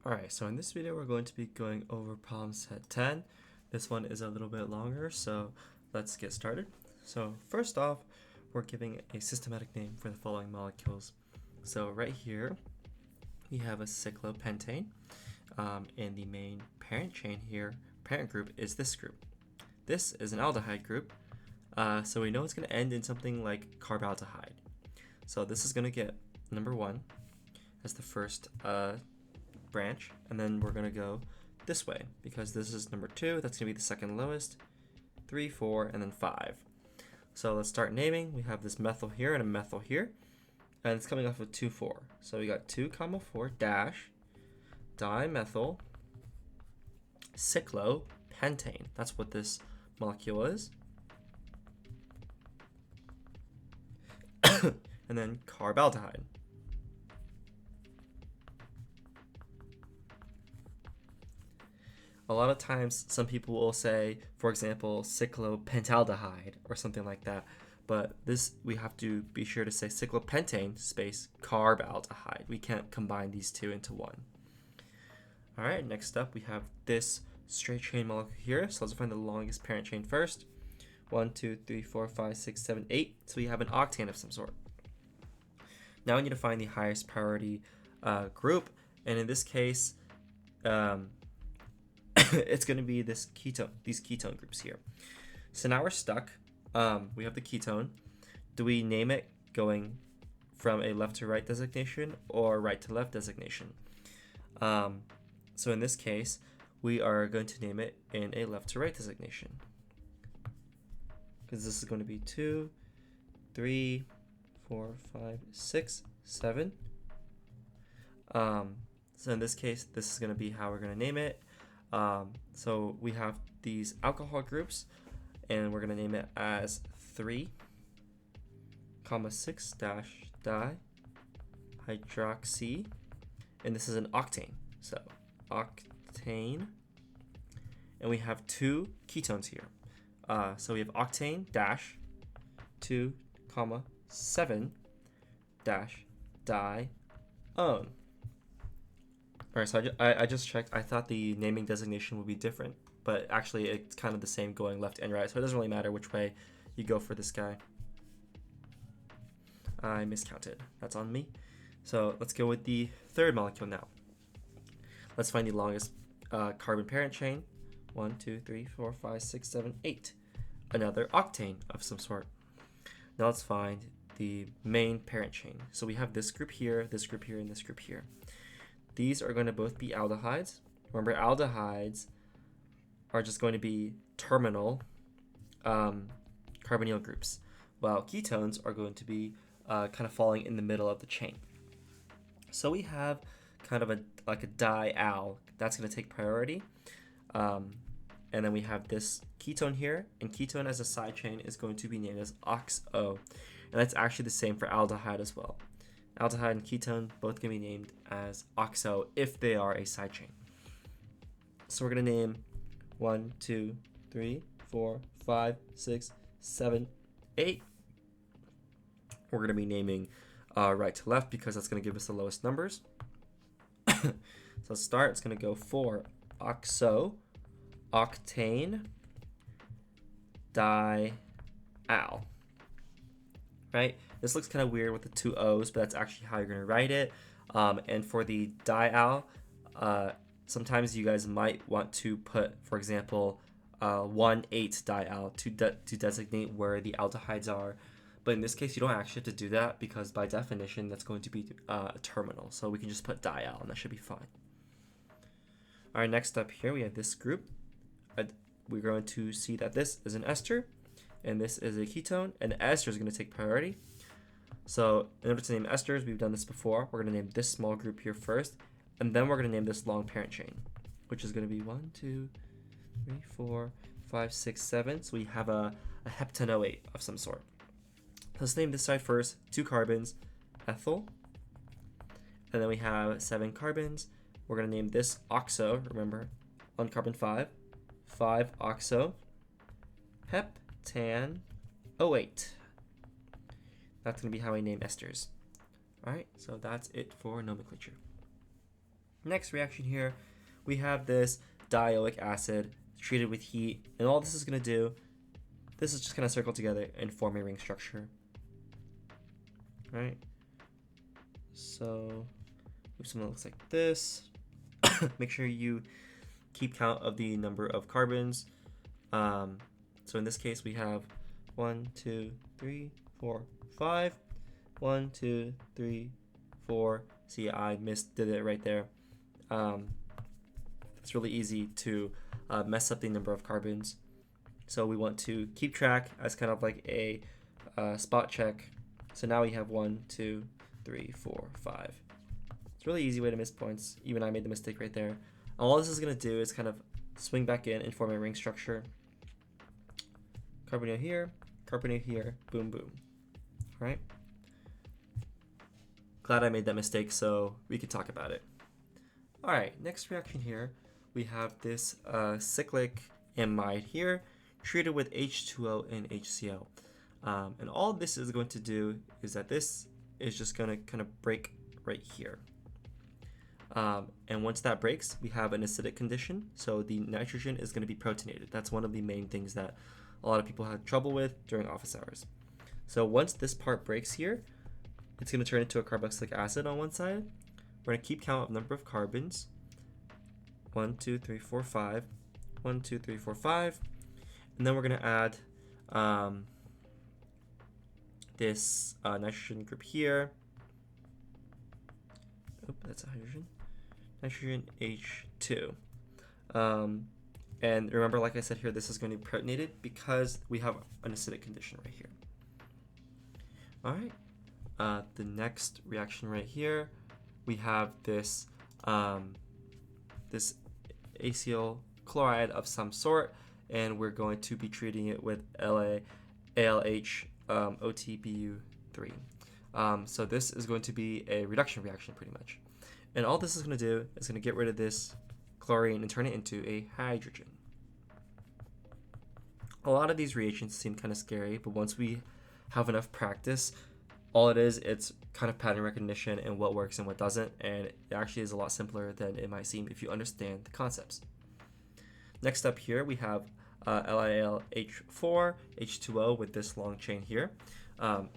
Alright, so in this video we're going to be going over problem set 10. This one is a little bit longer, so let's get started. So first off, we're giving a systematic name for the following molecules. So right here, we have a cyclopentane, and the main parent chain here, parent group, is this group. This is an aldehyde group, so we know it's going to end in something like carbaldehyde. So this is going to get number 1 as the first branch, and then we're going to go this way because this is number 2. That's going to be the second lowest, 3, 4, and then 5. So let's start naming. We have this methyl here and a methyl here, and it's coming off of 2, 4. So we got 2, 4 dash dimethyl cyclopentane. That's what this molecule is. And then carbaldehyde. A lot of times, some people will say, for example, cyclopentaldehyde or something like that. But this, we have to be sure to say cyclopentane space carbaldehyde. We can't combine these two into one. All right, next up, we have this straight chain molecule here. So let's find the longest parent chain first. 1, 2, 3, 4, 5, 6, 7, 8. So we have an octane of some sort. Now we need to find the highest priority group. And in this case, it's going to be these ketone groups here. So now we're stuck. We have the ketone. Do we name it going from a left to right designation or right to left designation? So in this case, we are going to name it in a left to right designation, because this is going to be 2, 3, 4, 5, 6, 7. So in this case, this is going to be how we're going to name it. So we have these alcohol groups, and we're going to name it as 3, 6 dash dihydroxy, and this is an octane. So octane, and we have 2 ketones here. So we have octane dash 2, 7 dash dione. Alright, so I just checked. I thought the naming designation would be different, but actually it's kind of the same going left and right, so it doesn't really matter which way you go for this guy. I miscounted. That's on me. So let's go with the third molecule now. Let's find the longest carbon parent chain. 1, 2, 3, 4, 5, 6, 7, 8. Another octane of some sort. Now let's find the main parent chain. So we have this group here, and this group here. These are going to both be aldehydes. Remember, aldehydes are just going to be terminal carbonyl groups, while ketones are going to be kind of falling in the middle of the chain. So we have kind of like a dial that's going to take priority. And then we have this ketone here, and ketone as a side chain is going to be named as oxo. And that's actually the same for aldehyde as well. Aldehyde and ketone both can be named as oxo if they are a side chain. So we're going to name 1, 2, 3, 4, 5, 6, 7, 8. We're going to be naming right to left because that's going to give us the lowest numbers. So let's start. It's going to go 4 oxo octane dial. Right? This looks kind of weird with the 2 O's, but that's actually how you're going to write it. And for the dial, sometimes you guys might want to put, for example, 1,8 dial to designate where the aldehydes are. But in this case, you don't actually have to do that because by definition, that's going to be a terminal. So we can just put dial, and that should be fine. All right, next up here, we have this group. We're going to see that this is an ester, and this is a ketone, and the ester is going to take priority. So in order to name esters, we've done this before. We're going to name this small group here first, and then we're going to name this long parent chain, which is going to be 1, 2, 3, 4, 5, 6, 7. So we have a heptanoate of some sort. Let's name this side first. 2 carbons, ethyl, and then we have 7 carbons. We're going to name this oxo. Remember, on carbon 5 oxo, heptanoate. That's going to be how I name esters. All right, so that's it for nomenclature. Next reaction here, we have this dioic acid treated with heat, and all this is going to do, this is just going to circle together and form a ring structure. Right? So, if something looks like this, make sure you keep count of the number of carbons. So in this case, we have 1, 2, 3, 4, 5. 1, 2, 3, 4. See, I did it right there. It's really easy to mess up the number of carbons. So we want to keep track as kind of like a spot check. So now we have 1, 2, 3, 4, 5. It's a really easy way to miss points. Even I made the mistake right there. All this is going to do is kind of swing back in and form a ring structure. Carbonyl here, boom, boom. All right. Glad I made that mistake so we could talk about it. All right, next reaction here, we have this cyclic amide here treated with H2O and HCl. And all this is going to do is that this is just going to kind of break right here. And once that breaks, we have an acidic condition. So the nitrogen is going to be protonated. That's one of the main things that a lot of people have trouble with during office hours. So once this part breaks here, it's going to turn into a carboxylic acid on one side. We're going to keep count of number of carbons. 1, 2, 3, 4, 5. 1, 2, 3, 4, 5. And then we're going to add this nitrogen group here. Oh, that's a hydrogen. Nitrogen H2. And remember, like I said here, this is going to be protonated because we have an acidic condition right here. All right. The next reaction right here, we have this this acyl chloride of some sort, and we're going to be treating it with ALH OTBU3. So this is going to be a reduction reaction pretty much. And all this is going to do is going to get rid of this chlorine and turn it into a hydrogen. A lot of these reagents seem kind of scary, but once we have enough practice, all it is, it's kind of pattern recognition and what works and what doesn't, and it actually is a lot simpler than it might seem if you understand the concepts. Next up here, we have LiLH4, H2O with this long chain here.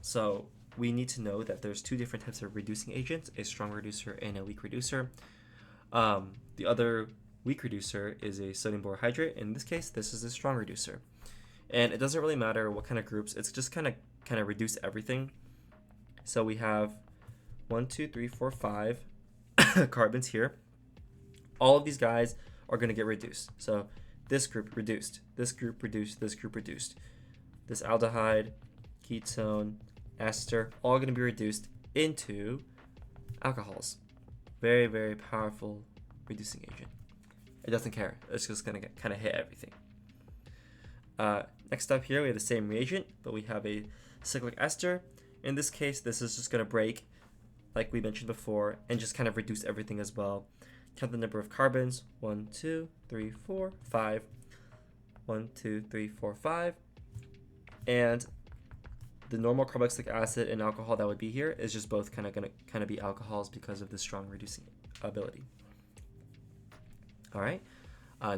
So we need to know that there's two different types of reducing agents, a strong reducer and a weak reducer. The other weak reducer is a sodium borohydrate. In this case, this is a strong reducer. And it doesn't really matter what kind of groups, it's just kind of reduce everything. So we have 1, 2, 3, 4, 5 carbons here. All of these guys are going to get reduced. So this group reduced, this group reduced, this group reduced. This aldehyde, ketone, ester, all going to be reduced into alcohols. Very, very powerful reducing agent. It doesn't care. It's just going to kind of hit everything. Next up here, we have the same reagent, but we have a cyclic ester. In this case, this is just going to break, like we mentioned before, and just kind of reduce everything as well. Count the number of carbons. 1, 2, 3, 4, 5. 1, 2, 3, 4, 5. And the normal carboxylic acid and alcohol that would be here is just both going to be alcohols because of the strong reducing ability. All right.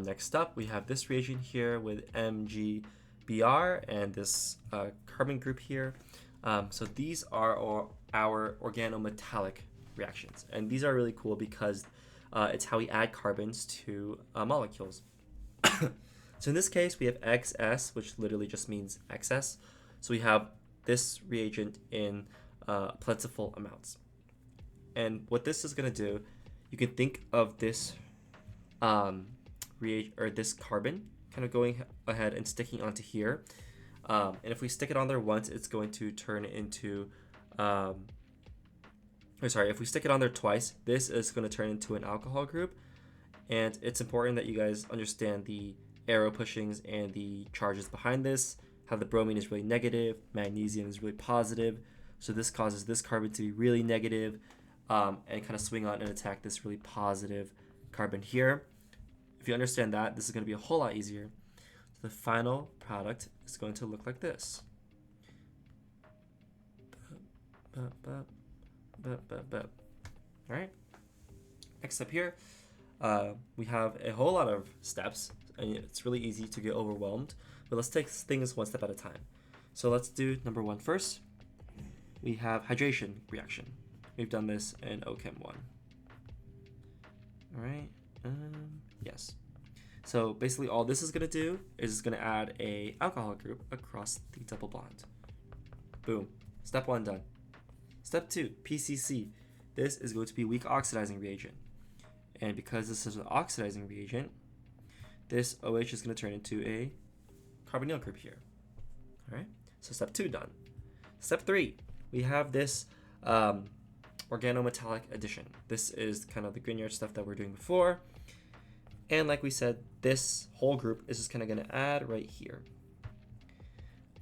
Next up, we have this reagent here with MgBr and this carbon group here. So these are our organometallic reactions, and these are really cool because it's how we add carbons to molecules. So in this case, we have XS, which literally just means excess. So we have this reagent in plentiful amounts. And what this is going to do, you can think of this reagent or this carbon kind of going ahead and sticking onto here. And if we stick it on there once, it's going to turn into, if we stick it on there twice, this is going to turn into an alcohol group. And it's important that you guys understand the arrow pushings and the charges behind this, how the bromine is really negative, magnesium is really positive. So this causes this carbon to be really negative, and kind of swing on and attack this really positive carbon here. If you understand that, this is going to be a whole lot easier. So the final product is going to look like this. All right. Next step here, we have a whole lot of steps, and it's really easy to get overwhelmed. But let's take things one step at a time. So let's do number 1 first. We have hydration reaction. We've done this in OChem 1. All right. Yes. So basically all this is going to do is it's going to add a alcohol group across the double bond. Boom. Step 1 done. Step 2, PCC. This is going to be weak oxidizing reagent. And because this is an oxidizing reagent, this OH is going to turn into a carbonyl group here. All right. So step 2 done. Step 3, we have this organometallic addition. This is kind of the Grignard stuff that we're doing before. And like we said, this whole group is just kind of going to add right here.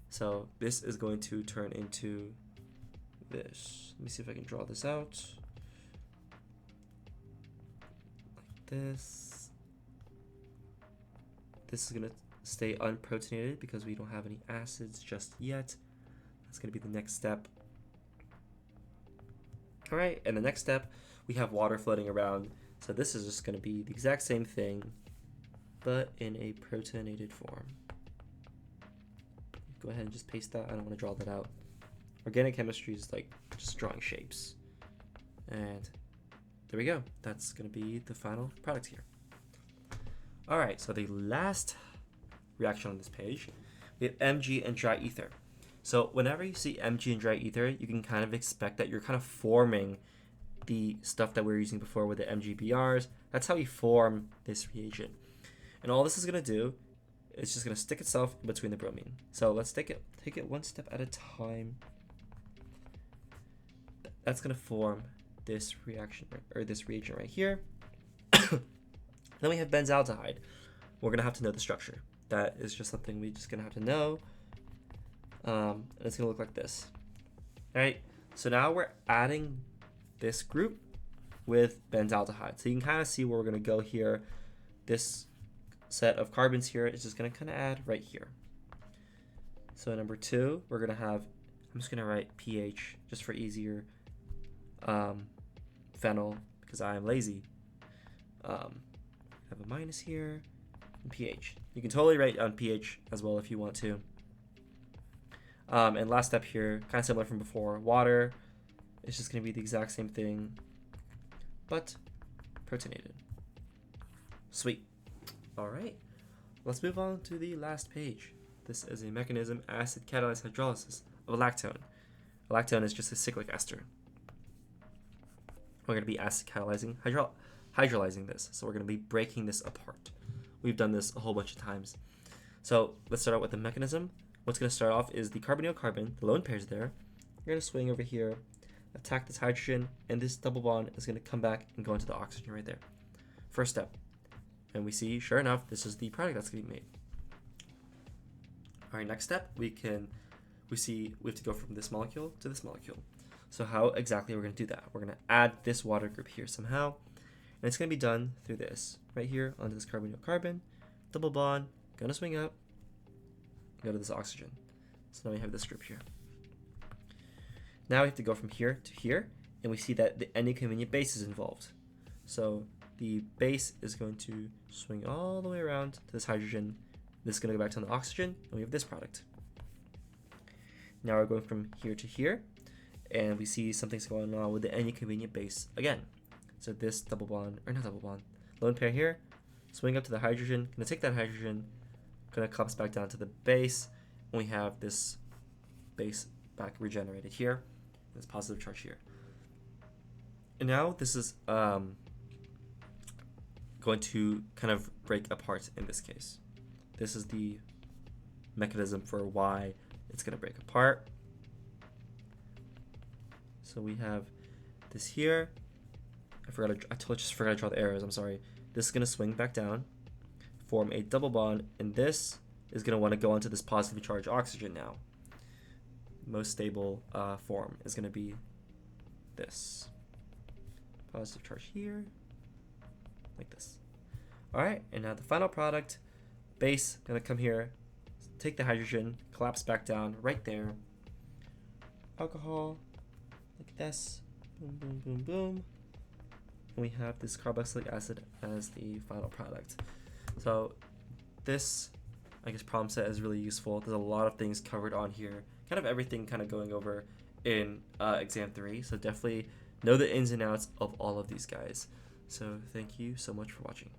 So this is going to turn into this. Let me see if I can draw this out. Like this. This is going to stay unprotonated because we don't have any acids just yet. That's going to be the next step. All right, and the next step, we have water floating around. So this is just going to be the exact same thing, but in a protonated form. Go ahead and just paste that. I don't want to draw that out. Organic chemistry is like just drawing shapes. And there we go. That's going to be the final product here. All right, so the last reaction on this page, we have Mg and dry ether. So whenever you see Mg and dry ether, you can kind of expect that you're kind of forming the stuff that we were using before with the MgBRs. That's how we form this reagent. And all this is going to do is just going to stick itself in between the bromine. So let's take it one step at a time. That's going to form this reaction, or this reagent right here. Then we have benzaldehyde. We're going to have to know the structure. That is just something we're just going to have to know. And it's going to look like this. All right, so now we're adding this group with benzaldehyde. So you can kind of see where we're going to go here. This set of carbons here is just going to kind of add right here. So number 2, we're going to have, I'm just going to write pH just for easier, phenyl, because I am lazy. Have a minus here, and pH. You can totally write on pH as well if you want to. And last step here, kind of similar from before, water. It's just going to be the exact same thing, but protonated. Sweet. All right, let's move on to the last page. This is a mechanism acid catalyzed hydrolysis of a lactone. A lactone is just a cyclic ester. We're going to be acid catalyzing hydrolyzing this. So we're going to be breaking this apart. We've done this a whole bunch of times. So let's start out with the mechanism. What's going to start off is the carbonyl carbon, the lone pairs there. We're going to swing over here, attack this hydrogen, and this double bond is going to come back and go into the oxygen right there. First step. And we see, sure enough, this is the product that's going to be made. All right, next step, we have to go from this molecule to this molecule. So how exactly we're going to do that? We're going to add this water group here somehow. And it's going to be done through this, right here onto this carbonyl carbon, double bond, going to swing up, go to this oxygen. So now we have this group here. Now we have to go from here to here, and we see that the inconvenient base is involved. So the base is going to swing all the way around to this hydrogen. This is going to go back to the oxygen, and we have this product. Now we're going from here to here, and we see something's going on with the inconvenient base again. So this double bond, or not double bond, lone pair here, swing up to the hydrogen, going to take that hydrogen, going to collapse back down to the base, and we have this base back regenerated here, this positive charge here. And now this is going to kind of break apart in this case. This is the mechanism for why it's going to break apart. So we have this here. I totally just forgot to draw the arrows, I'm sorry. This is going to swing back down, form a double bond, and this is going to want to go into this positively charged oxygen now. Most stable form is going to be this. Positive charge here, like this. All right, and now the final product, base, going to come here, take the hydrogen, collapse back down right there. Alcohol, like this, boom, boom, boom, boom. and we have this carboxylic acid as the final product. So this, I guess, problem set is really useful. There's a lot of things covered on here, kind of everything kind of going over in exam 3. So definitely know the ins and outs of all of these guys. So thank you so much for watching.